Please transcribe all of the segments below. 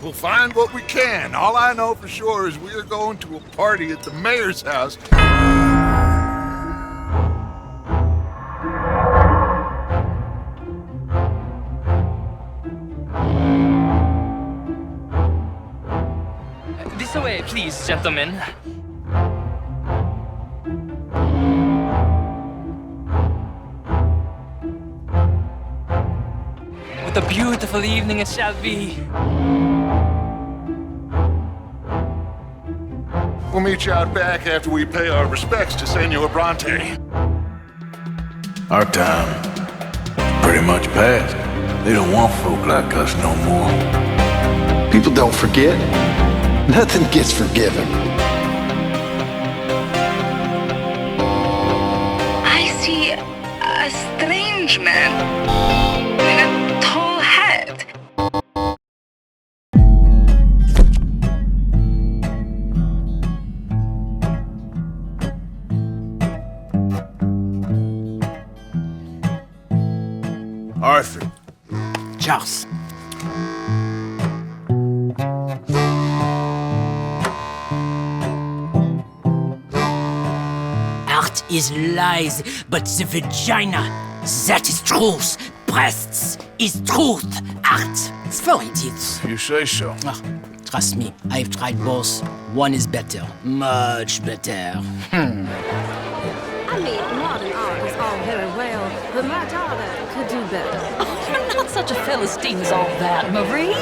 We'll find what we can. All I know for sure is we are going to a party at the mayor's house. This way, please, gentlemen. What a beautiful evening it shall be. We'll meet you out back after we pay our respects to Senor Bronte. Our time pretty much passed. They don't want folk like us no more. People don't forget. Nothing gets forgiven. I see a strange man in a tall hat. Arthur. Charles. Art is lies, but the vagina, that is truth. Breasts is truth. Art for idiots. You say so. Oh, trust me, I've tried both. One is better, much better. I mean, modern art is all very well, but my daughter could do better. You're not such a Philistine as all that, Marie.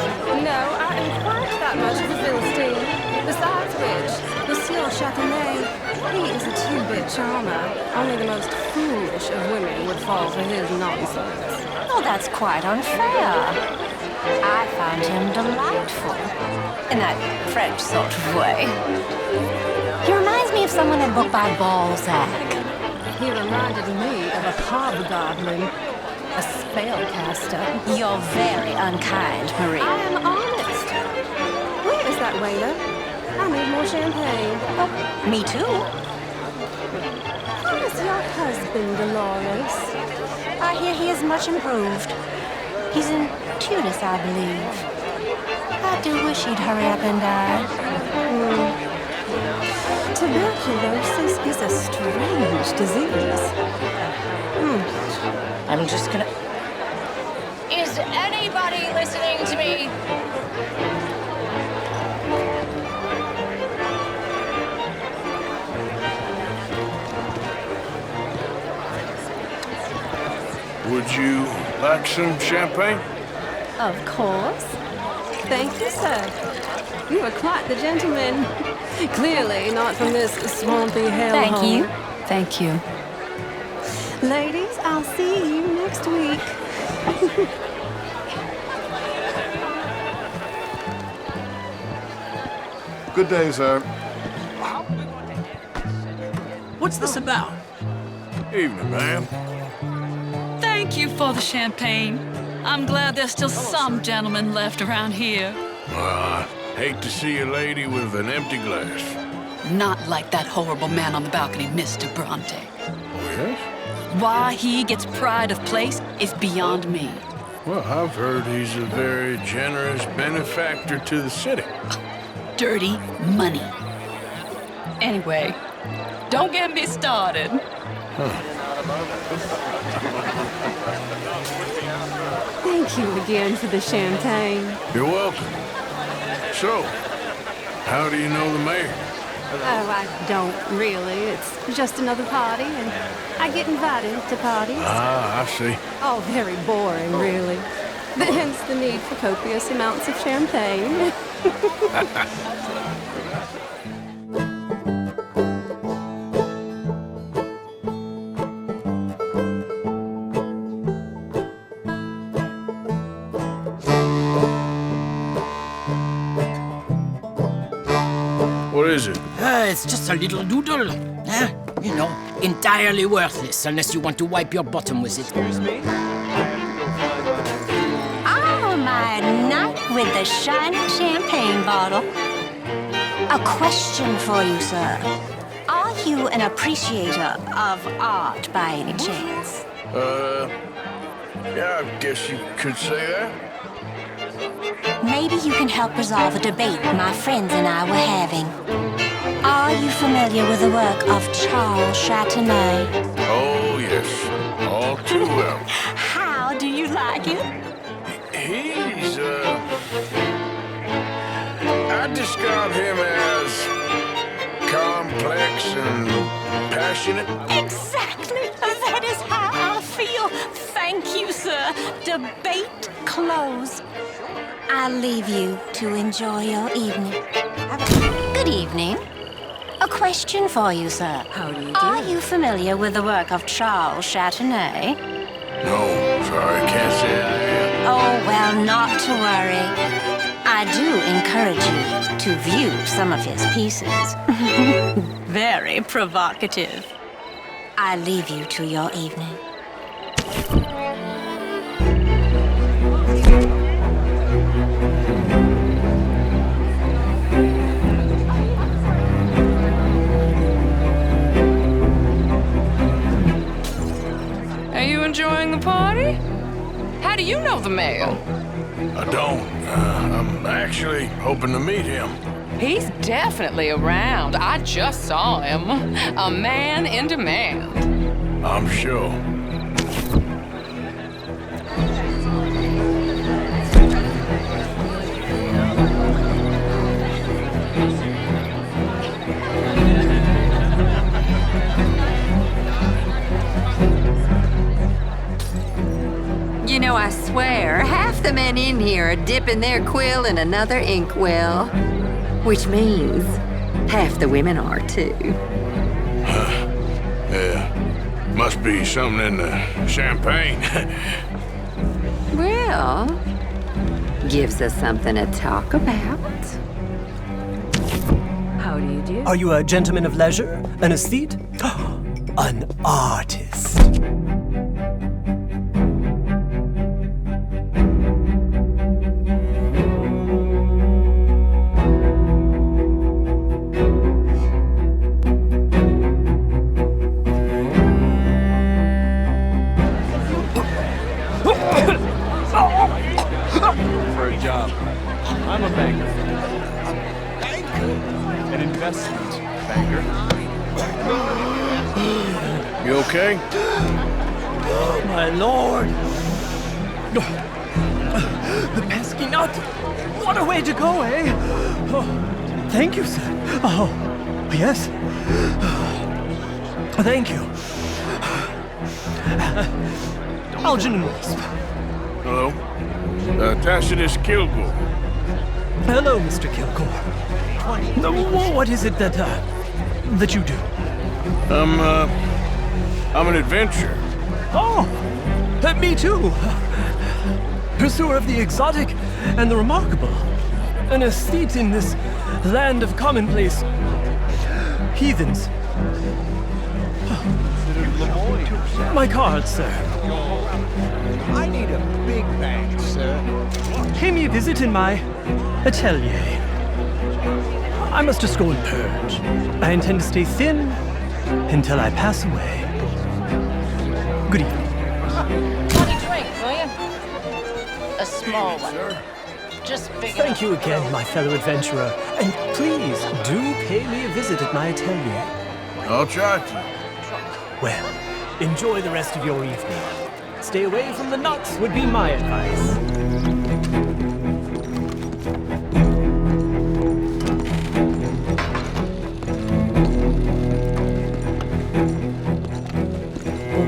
No, I am quite that much of a Philistine. Besides which, Monsieur Châtenay, he is a two-bit charmer. Only the most foolish of women would fall for his nonsense. Oh, that's quite unfair. I found him delightful, in that French sort of way. He reminds me of someone I'd book by Balzac. He reminded me of a hobgoblin, a spellcaster. You're very unkind, Marie. I am honest. Where is that waiter? I need more champagne. Oh, me too. How is your husband, Dolores? I hear he is much improved. He's in Tunis, I believe. I do wish he'd hurry up and die. Tuberculosis is a strange disease. I'm just gonna... Is anybody listening to me? Would you like some champagne? Of course. Thank you, sir. You are quite the gentleman. Clearly not from this swampy hellhole. Thank you. Thank you. Ladies, I'll see you next week. Good day, sir. What's this about? Evening, ma'am. Thank you for the champagne. I'm glad there's still some gentlemen left around here. I hate to see a lady with an empty glass. Not like that horrible man on the balcony, Mr. Bronte. Oh, yes? Why he gets pride of place is beyond me. Well, I've heard he's a very generous benefactor to the city. Dirty money. Anyway, don't get me started. Thank you again for the champagne. You're welcome. So, how do you know the mayor? Oh, I don't really. It's just another party, and I get invited to parties. Ah, I see. All very boring, really. Hence the need for copious amounts of champagne. What is it? It's just a little doodle. You know, entirely worthless unless you want to wipe your bottom with it. Excuse me? Oh, my night with the shining champagne bottle. A question for you, sir. Are you an appreciator of art by any chance? Yeah, I guess you could say that. maybe you can help resolve a debate my friends and I were having. Are you familiar with the work of Charles Chatenay? Oh, yes. All too well. How do you like it? He's, I'd describe him as complex and passionate. Exactly. That is how I feel. Thank you, sir. Debate closed. I'll leave you to enjoy your evening. Good evening. A question for you, sir. How do you do? Are you familiar with the work of Charles Chatenay? No, sorry, can't say I am. Oh, well, not to worry. I do encourage you to view some of his pieces. Very provocative. I leave you to your evening. Are you enjoying the party? How do you know the mayor? I don't. I'm actually hoping to meet him. He's definitely around. I just saw him. A man in demand. I'm sure. You know, I swear, half the men in here are dipping their quill in another inkwell. Which means half the women are, too. Yeah. Must be something in the champagne. Well, gives us something to talk about. How do you do? Are you a gentleman of leisure? An aesthete? An artist. For a job. I'm a banker. An investment banker. You okay? Oh, my lord. The pesky nut. What a way to go, eh? Oh, thank you, sir. Oh, yes. Thank you. Algrernon Wasp. Hello? Tacitus Kilgore. Hello, Mr. Kilgore. What is it that you do? I'm an adventurer. Oh, me too. Pursuer of the exotic and the remarkable. An aesthete in this land of commonplace heathens. My card, sir. I need a big bag, sir. Pay me a visit in my atelier. I must just go and purge. I intend to stay thin until I pass away. Good evening. What do you drink, will you? A small one. Just big enough. Thank you again, my fellow adventurer. And please do pay me a visit at my atelier. I'll try to. Well, enjoy the rest of your evening. Stay away from the nuts would be my advice.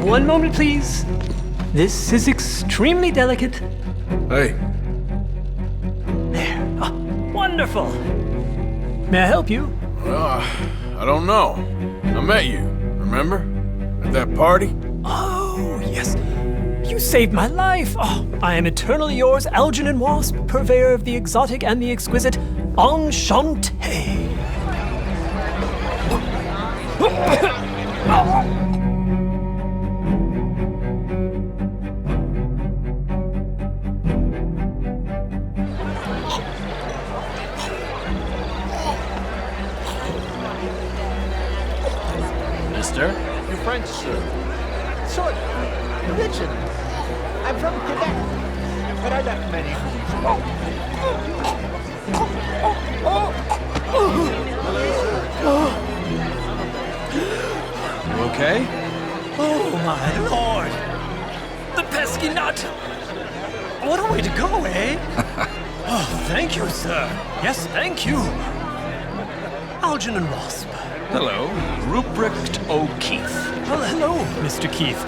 One moment, please. This is extremely delicate. Hey. There. Ah, wonderful. May I help you? Well, I don't know. I met you, remember? At that party? Oh, yes. You saved my life. Oh, I am eternally yours, Algrernon Wasp, purveyor of the exotic and the exquisite. Enchanté. Mister? You're French, sir. Sort of. Religion. I'm from Quebec. but I left many Okay? Oh, my lord! The pesky nut! What a way to go, eh? Oh, thank you, sir. Yes, thank you. Algrernon Wasp. Hello, Ruprecht O'Keefe. Well, hello, Mr. Keith.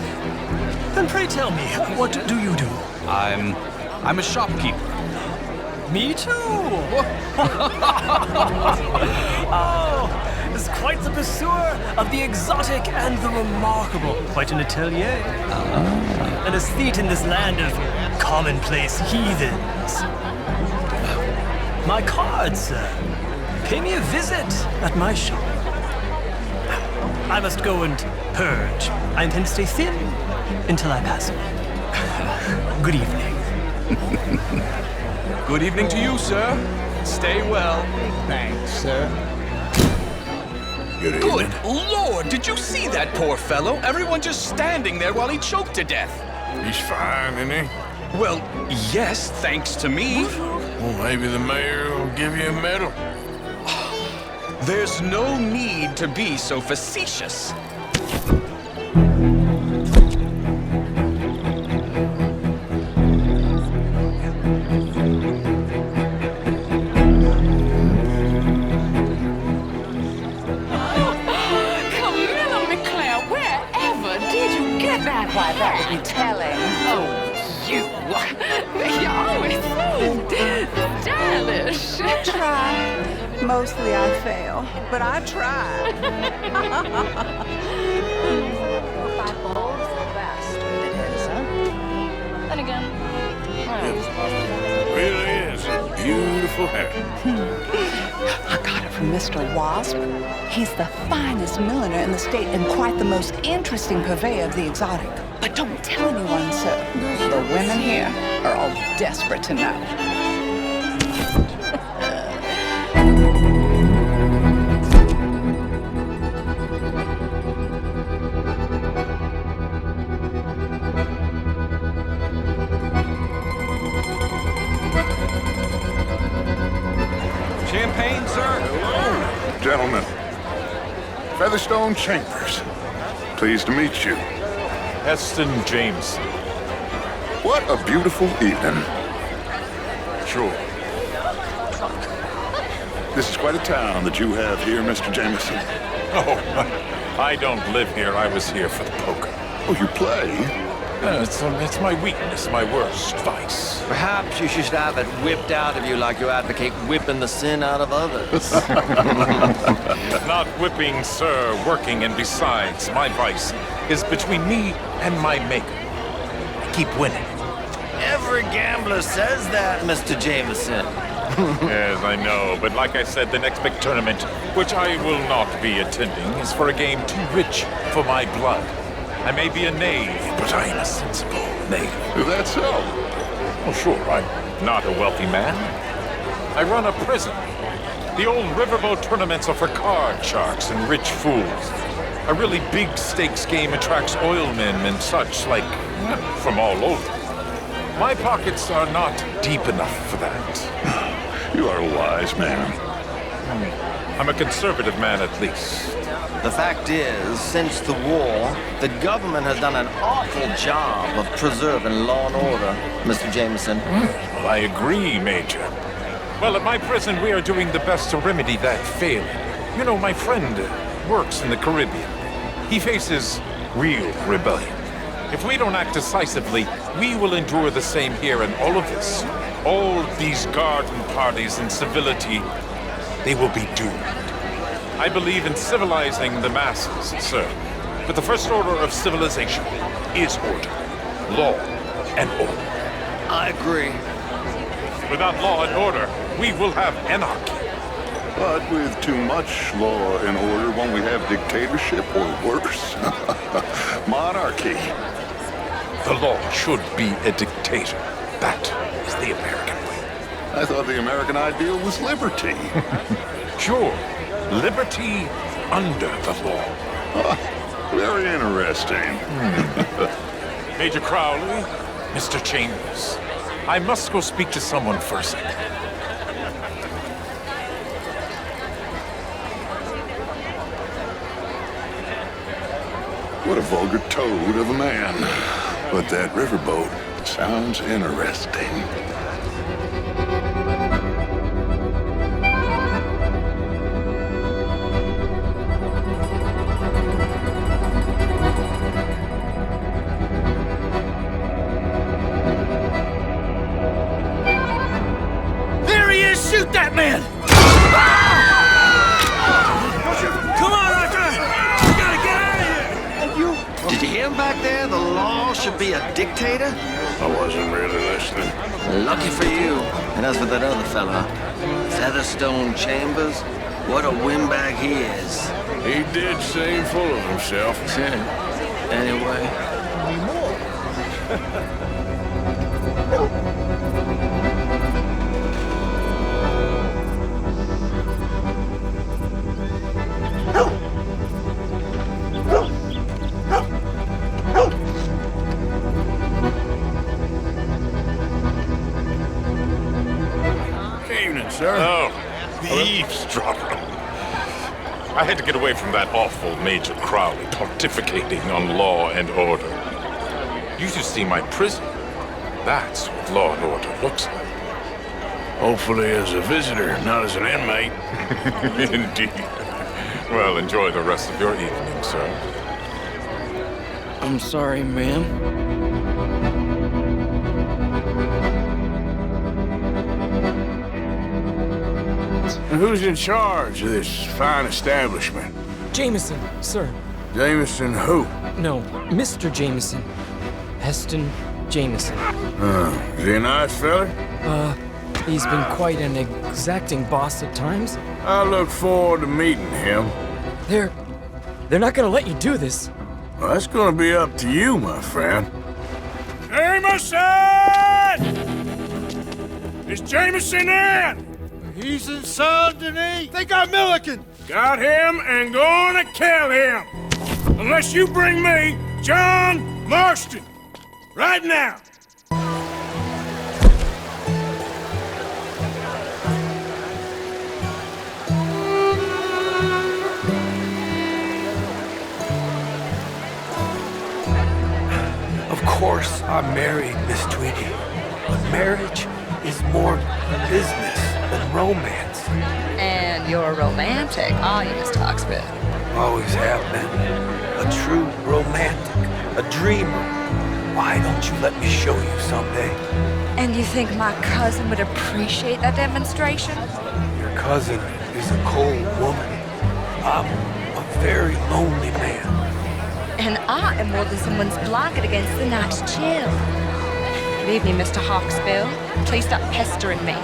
And pray tell me, what do you do? I'm a shopkeeper. Me too! Oh, is quite the pursuer of the exotic and the remarkable. Quite an atelier. An aesthete in this land of commonplace heathens. My card, sir. Pay me a visit at my shop. I must go and purge. I intend to stay thin until I pass on. Good evening. Good evening to you, sir. Stay well. Thanks, sir. Good Good evening. Lord, did you see that poor fellow? Everyone just standing there while he choked to death. He's fine, isn't he? Well, yes, thanks to me. Well, maybe the mayor will give you a medal. There's no need to be so facetious. Camilla McClair, wherever did you get that? Why, that would be telling. Oh, you. You're always so stylish. I try. Mostly I fail, but I try. By bulbs, the bastard it is, huh? Then again, It really is a beautiful hat. I got it from Mr. Wasp. He's the finest milliner in the state and quite the most interesting purveyor of the exotic. But don't tell anyone, sir. The women here are all desperate to know. Champagne, sir? Hello, gentlemen. Featherstone Chambers. Pleased to meet you. Heston Jameson. What a beautiful evening. Sure. This is quite a town that you have here, Mr. Jameson. Oh, I don't live here. I was here for the poker. Oh, you play? It's my weakness, my worst vice. Perhaps you should have it whipped out of you like you advocate whipping the sin out of others. Not whipping, sir, working, and besides, my vice is between me and my maker. I keep winning. Every gambler says that, Mr. Jameson. Yes, I know, but like I said, the next big tournament, which I will not be attending, is for a game too rich for my blood. I may be a knave, but I am a sensible knave. Is that so? Oh, sure, I'm not a wealthy man. I run a prison. The old riverboat tournaments are for card sharks and rich fools. A really big stakes game attracts oilmen and such, like, from all over. My pockets are not deep enough for that. You are a wise man. I'm a conservative man, at least. The fact is, since the war, the government has done an awful job of preserving law and order, Mr. Jameson. Well, I agree, Major. Well, at my prison, we are doing the best to remedy that failing. You know, my friend works in the Caribbean. He faces real rebellion. If we don't act decisively, we will endure the same here, and all of this, all these garden parties and civility, they will be doomed. I believe in civilizing the masses, sir. But the first order of civilization is order. Law and order. I agree. Without law and order, we will have anarchy. But with too much law and order, won't we have dictatorship or worse? Monarchy. The law should be a dictator. That is the American way. I thought the American ideal was liberty. Sure. Liberty under the law. Very interesting. Major Crawley, Mr. Chambers, I must go speak to someone first. What a vulgar toad of a man. But that riverboat sounds interesting. There he is! Shoot that man! Come on, Arthur! We gotta get out of here! Did you hear him back there? The law should be a dictator? I wasn't really listening. Lucky for you. And as for that other fella, Featherstone Chambers, what a windbag he is. He did seem full of himself. Anyway. Evening, sir. Oh, the eavesdropper. I had to get away from that awful Major Crawley pontificating on law and order. You should see my prison. That's what law and order looks like. Hopefully as a visitor, not as an inmate. Indeed. Well, enjoy the rest of your evening, sir. I'm sorry, ma'am. And who's in charge of this fine establishment? Jameson, sir. Jameson who? No, Mr. Jameson. Heston Jameson. Is he a nice fella? He's been quite an exacting boss at times. I look forward to meeting him. They're not gonna let you do this. Well, that's gonna be up to you, my friend. Jameson! Is Jameson in? He's in Saint Denis. They got Milliken. Got him and gonna kill him. Unless you bring me John Marston. Right now. Of course, I'm married, Miss Tweedy. But marriage is more business than romance. And you're romantic, are you, Mr. Hawksbill? Always have been. A true romantic. A dreamer. Why don't you let me show you someday? And you think my cousin would appreciate that demonstration? Your cousin is a cold woman. I'm a very lonely man. And I am more than someone's blanket against the night's chill. Good evening, Mr. Hawksbill. Please stop pestering me.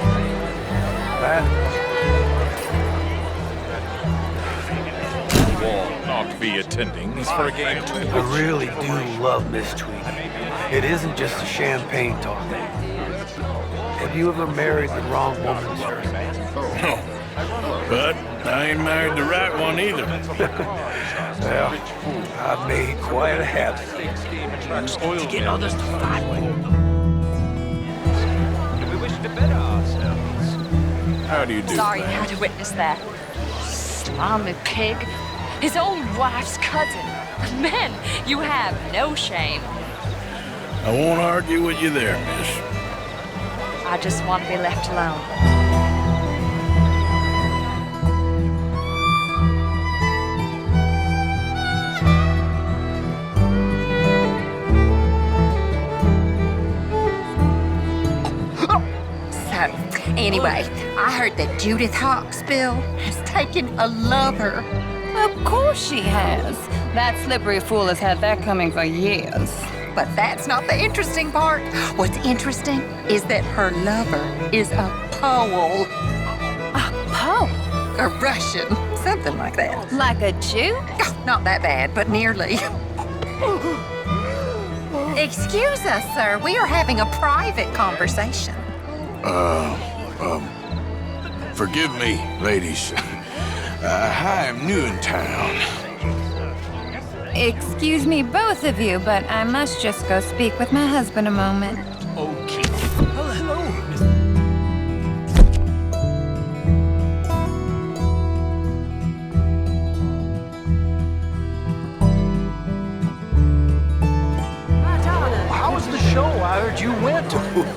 Will not be attending. He's for a game too. I really do love Miss Tweedy. It isn't just a champagne talk. Have you ever married the wrong woman, sir? No. But I ain't married the right one either. Well, I've made quite a habit. To get others to fight with. Do we wish to better ourselves? How do you do? Sorry you had to witness that. Slimy pig. His own wife's cousin. Men, you have no shame. I won't argue with you there, miss. I just want to be left alone. Anyway, I heard that Judith Hawksbill has taken a lover. Of course she has. That slippery fool has had that coming for years. But that's not the interesting part. What's interesting is that her lover is a Pole. A Pole? A Russian, something like that. Like a Jew? Oh, not that bad, but nearly. Excuse us, sir. We are having a private conversation. Forgive me, ladies. I'm new in town. Excuse me, both of you, but I must just go speak with my husband a moment. Okay.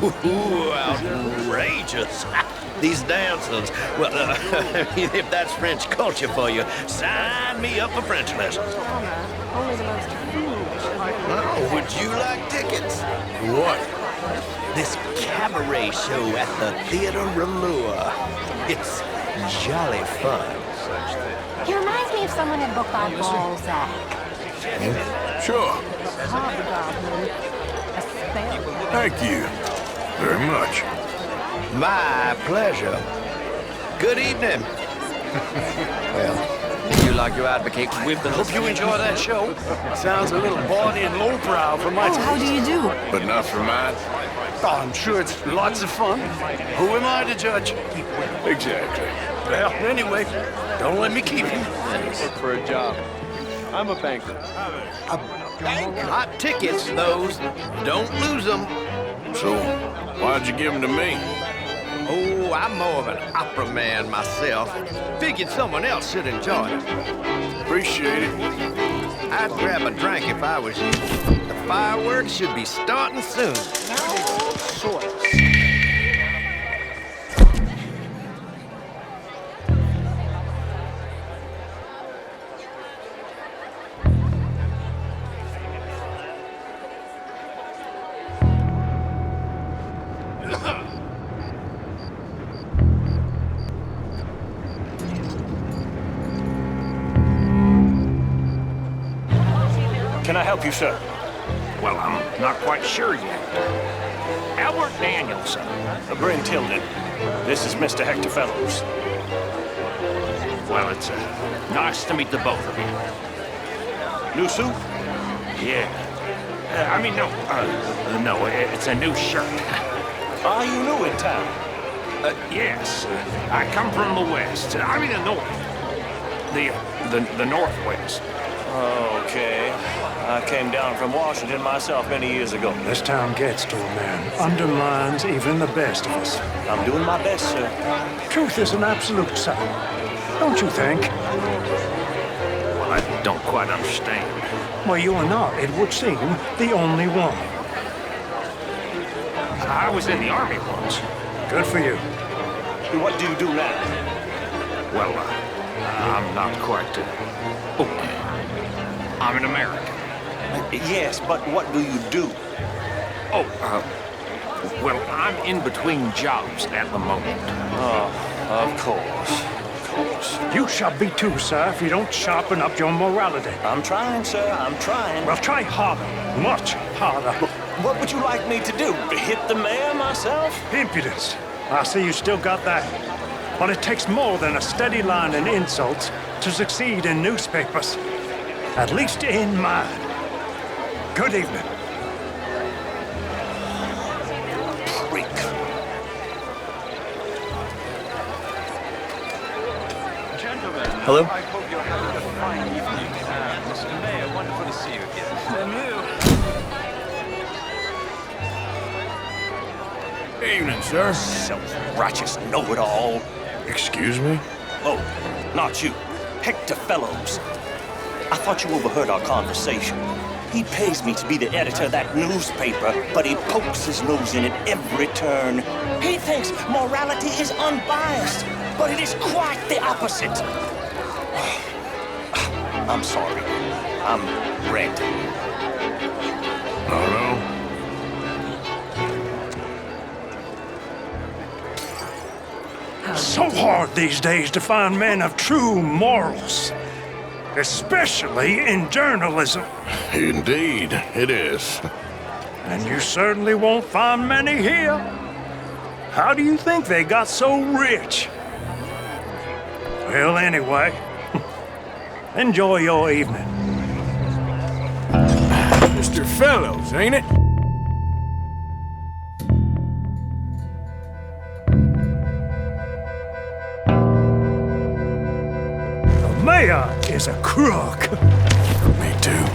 Ooh, outrageous. These dancers, well, if that's French culture for you, sign me up for French lessons. Only the most foolish of women. Oh, would you like tickets? What? This cabaret show at the Theater Raleur. It's jolly fun. He reminds me of someone in a book by Balzac. Sure. Hobgoblin. A spell. Thank you very much. My pleasure. Good evening. Well, you like to advocate women. Hope you enjoy that show. Sounds a little bawdy and lowbrow for my taste. How do you do? But not for mine. Oh, I'm sure it's lots of fun. Who am I to judge? Exactly. Well, anyway, don't let me keep you. Look for a job. I'm a banker. Hot tickets, those. Don't lose them. So, why'd you give them to me? Oh, I'm more of an opera man myself. Figured someone else should enjoy it. Appreciate it. I'd grab a drink if I was you. The fireworks should be starting soon. Can I help you, sir? Well, I'm not quite sure yet. Albert Daniels, Bryn Tildon. This is Mr. Hector Fellows. Well, it's nice to meet the both of you. New suit? Yeah. No, it's a new shirt. Are you new in town? Yes. I come from the west. I mean the north. The northwest. Okay. I came down from Washington myself many years ago. This town gets to a man, undermines even the best of us. I'm doing my best, sir. Truth is an absolute, sir. Don't you think? Well, I don't quite understand. Well, you are not, it would seem, the only one. I was in the army once. Good for you. What do you do now? Well, I'm not quite... I'm an American. Yes, but what do you do? Well, I'm in between jobs at the moment. Of course. You shall be too, sir, if you don't sharpen up your morality. I'm trying, sir, I'm trying. Well, try harder, much harder. What would you like me to do? Hit the mayor myself? Impudence. I see you still got that. But it takes more than a steady line in insults to succeed in newspapers. At least in mine. Good evening. Prick. Gentlemen, hello? I hope you're having a fine evening. Mr. Mayor, wonderful to see you again. Evening, sir. Self-righteous know-it-all. Excuse me? Oh, not you. Hector Fellows. I thought you overheard our conversation. He pays me to be the editor of that newspaper, but he pokes his nose in at every turn. He thinks morality is unbiased, but it is quite the opposite. I'm sorry. I'm ranting. No. So hard these days to find men of true morals. Especially in journalism. Indeed, it is. And you certainly won't find many here. How do you think they got so rich? Well, anyway, enjoy your evening. Mr. Fellows, ain't it? The mayor is a crook. Me too.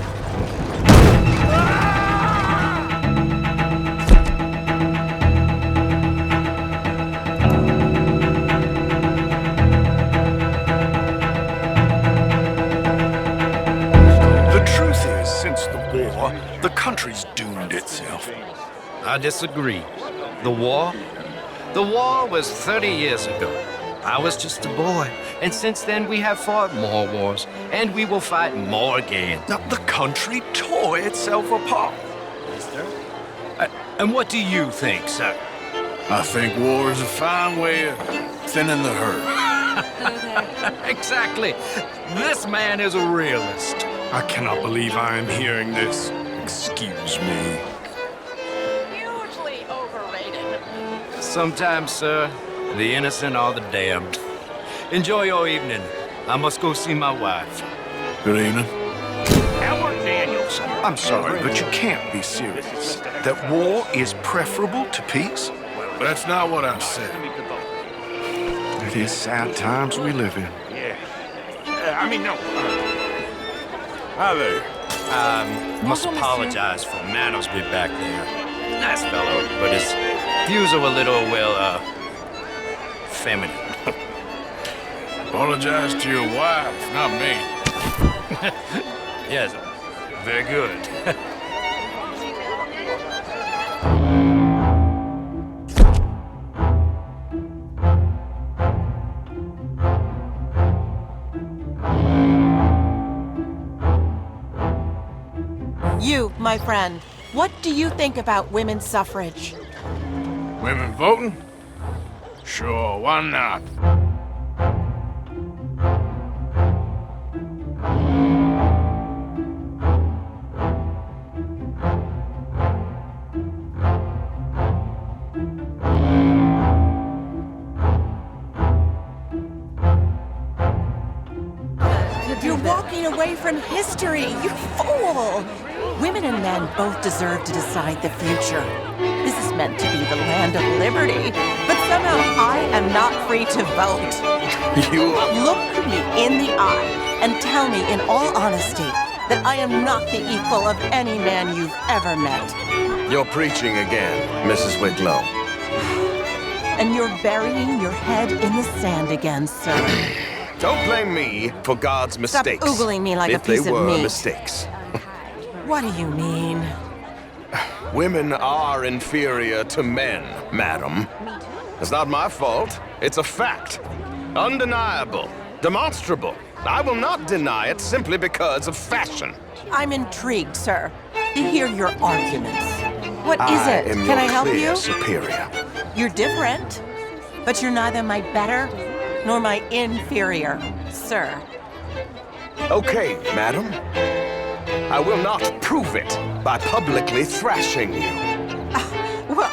The truth is, since the war, the country's doomed itself. I disagree. The war? The war was 30 years ago. I was just a boy, and since then we have fought more wars, and we will fight more again. Now, the country tore itself apart. And what do you think, sir? I think war is a fine way of thinning the herd. Exactly. This man is a realist. I cannot believe I am hearing this. Excuse me. Hugely overrated. Sometimes, sir, the innocent are the damned. Enjoy your evening. I must go see my wife. Good evening. Albert Danielson. I'm sorry, but you can't be serious. That war is preferable to peace? That's not what I said. It is sad times we live in. Yeah. No. Hi there. Must apologize for Manosby back there. Nice fellow, but his views are a little, feminine. Apologize to your wife, not me. Yes, very good. You, my friend, what do you think about women's suffrage? Women voting? Sure, why not? You're walking away from history, you fool! Women and men both deserve to decide the future. This is meant to be the land of liberty, but somehow I am not free to vote. Look me in the eye and tell me in all honesty that I am not the equal of any man you've ever met. You're preaching again, Mrs. Wicklow. And you're burying your head in the sand again, sir. Don't blame me for God's mistakes. Stop oogling me like a piece of if they were meat. mistakes. What do you mean? Women are inferior to men, madam. It's not my fault. It's a fact. Undeniable. Demonstrable. I will not deny it simply because of fashion. I'm intrigued, sir, to hear your arguments. What is it? Can I help you? Superior. You're different, but you're neither my better nor my inferior, sir. Okay, madam. I will not prove it by publicly thrashing you. Well,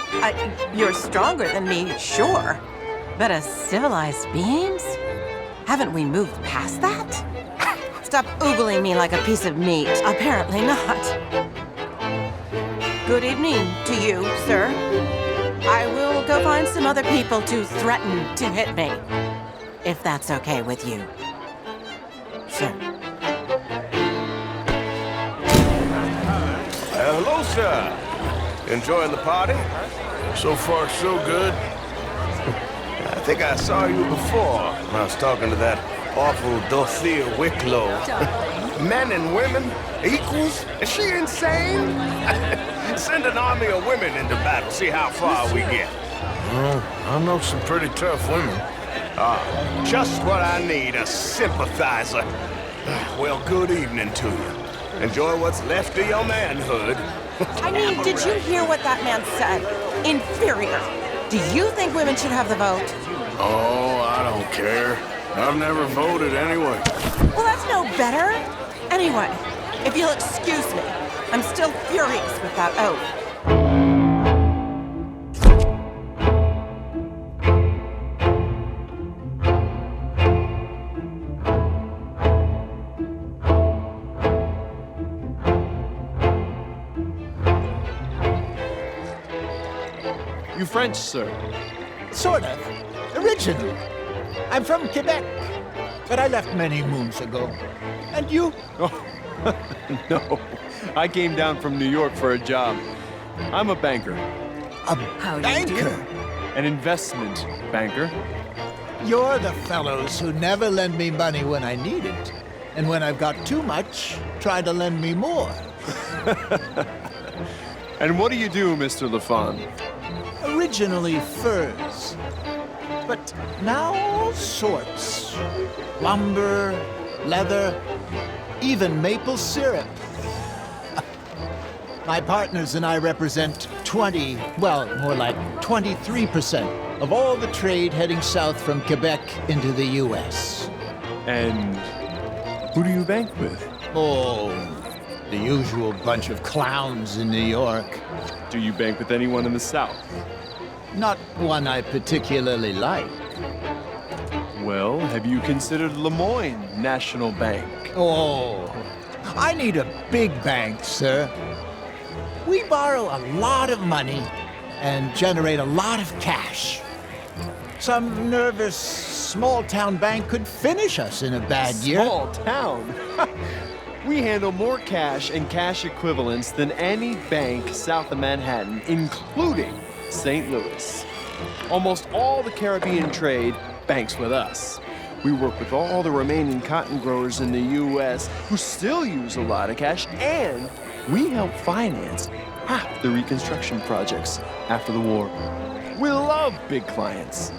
you're stronger than me, sure. But as civilized beings? Haven't we moved past that? Stop oogling me like a piece of meat. Apparently not. Good evening to you, sir. I will go find some other people to threaten to hit me, if that's okay with you, sir. Hello, sir. Enjoying the party? So far, so good. I think I saw you before when I was talking to that awful Dorothea Wicklow. Men and women, equals? Is she insane? Send an army of women into battle, see how far we get. Well, I know some pretty tough women. Just what I need, a sympathizer. Well, good evening to you. Enjoy what's left of your manhood. I mean, did you hear what that man said? Inferior. Do you think women should have the vote? Oh, I don't care. I've never voted anyway. Well, that's no better. Anyway, if you'll excuse me, I'm still furious with that oath. You French, sir? Sort of. Original. I'm from Quebec, but I left many moons ago. And you? Oh, no. I came down from New York for a job. I'm a banker. A banker? An investment banker. You're the fellows who never lend me money when I need it. And when I've got too much, try to lend me more. And what do you do, Mr. LaFawn? Originally furs, but now all sorts. Lumber, leather, even maple syrup. My partners and I represent more like 23% of all the trade heading south from Quebec into the U.S. And who do you bank with? Oh, the usual bunch of clowns in New York. Do you bank with anyone in the South? Not one I particularly like. Well, have you considered Lemoyne National Bank? Oh, I need a big bank, sir. We borrow a lot of money and generate a lot of cash. Some nervous small-town bank could finish us in a bad year. Small town? We handle more cash and cash equivalents than any bank south of Manhattan, including St. Louis. Almost all the Caribbean trade banks with us. We work with all the remaining cotton growers in the U.S. who still use a lot of cash, and we help finance half the reconstruction projects after the war. We love big clients,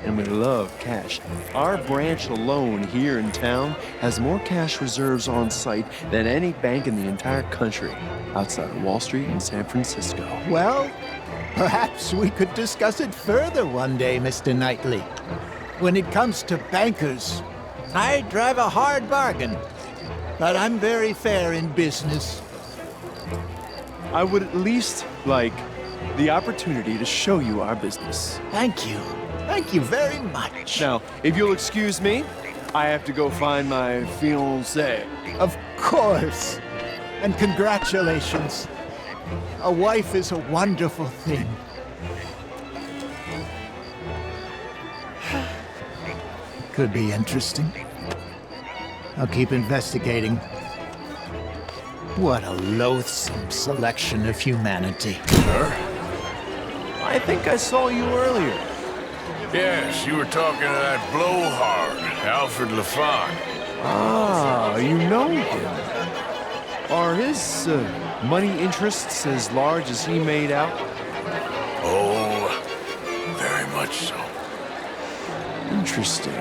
and we love cash. Our branch alone here in town has more cash reserves on site than any bank in the entire country outside of Wall Street and San Francisco. Well, perhaps we could discuss it further one day, Mr. Knightley. When it comes to bankers, I drive a hard bargain, but I'm very fair in business. I would at least like the opportunity to show you our business. Thank you. Thank you very much. Now, if you'll excuse me, I have to go find my fiancée. Of course. And congratulations. A wife is a wonderful thing. Could be interesting. I'll keep investigating. What a loathsome selection of humanity. Sir? I think I saw you earlier. Yes, you were talking to that blowhard, Alfred LaFawn. Ah, you know him. Are his money interests as large as he made out? Oh, very much so. Interesting.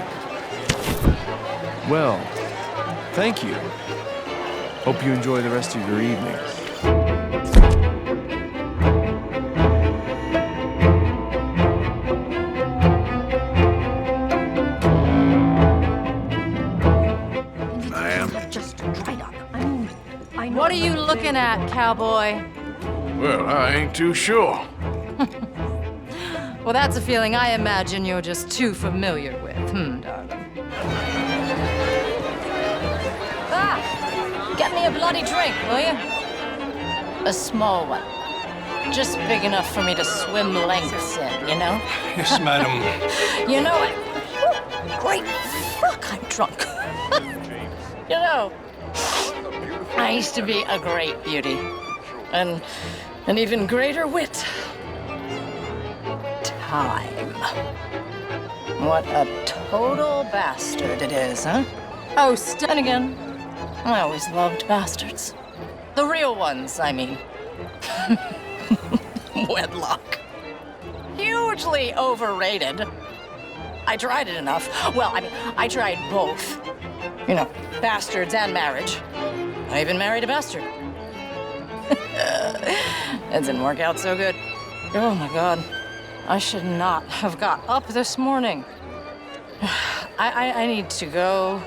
Well, thank you. Hope you enjoy the rest of your evening. What are you looking at, cowboy? Well, I ain't too sure. Well, that's a feeling I imagine you're just too familiar with, darling. Get me a bloody drink, will you? A small one. Just big enough for me to swim lengths in, you know? Yes, madam. You know what? Great fuck, I'm drunk. You know, I used to be a great beauty. And an even greater wit. Time. What a total bastard it is, huh? Oh, and again, I always loved bastards. The real ones, I mean. Wedlock. Hugely overrated. I tried it enough. Well, I mean, I tried both. You know, bastards and marriage. I even married a bastard. It didn't work out so good. Oh my God. I should not have got up this morning. I need to go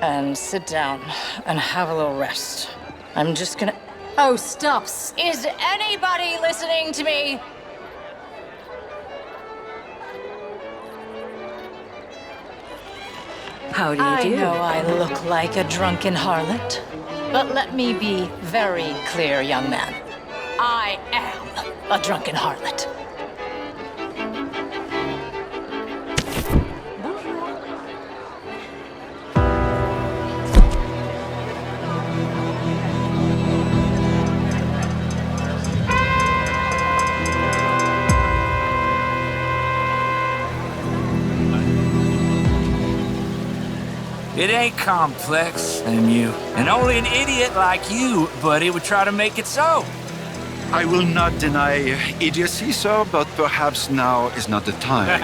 and sit down and have a little rest. I'm just gonna... Oh, stop. Is anybody listening to me? How do you I do? know I look like a drunken harlot, but let me be very clear, young man. I am a drunken harlot. It ain't complex, and only an idiot like you, buddy, would try to make it so. I will not deny idiocy, sir, but perhaps now is not the time.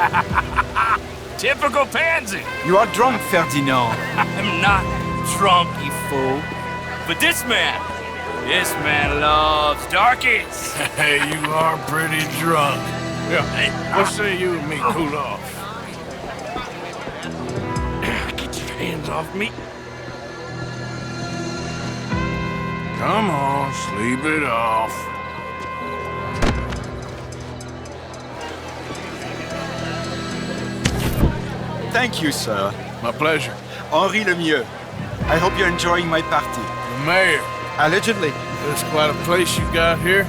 Typical pansy. You are drunk, Ferdinand. I'm not drunk, you fool. But this man loves darkies. Hey, you are pretty drunk. Yeah, hey, what say you and me cool off? Get your hands off me. Come on, sleep it off. Thank you, sir. My pleasure. Henri Lemieux. I hope you're enjoying my party. The mayor. Allegedly. That's quite a place you got here.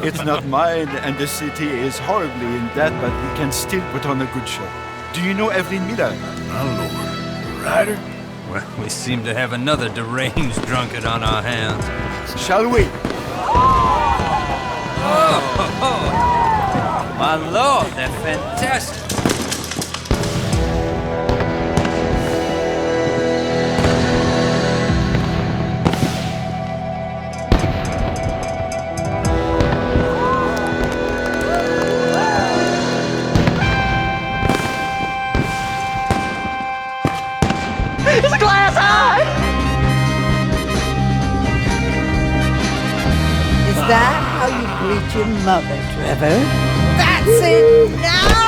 It's not mine, and the city is horribly in debt, but we can still put on a good show. Do you know Evelyn Miller? My lord. Ryder? Well, we seem to have another deranged drunkard on our hands. Shall we? My lord, they're fantastic. It's a glass eye! Is that how you greet your mother, Trevor? That's it now!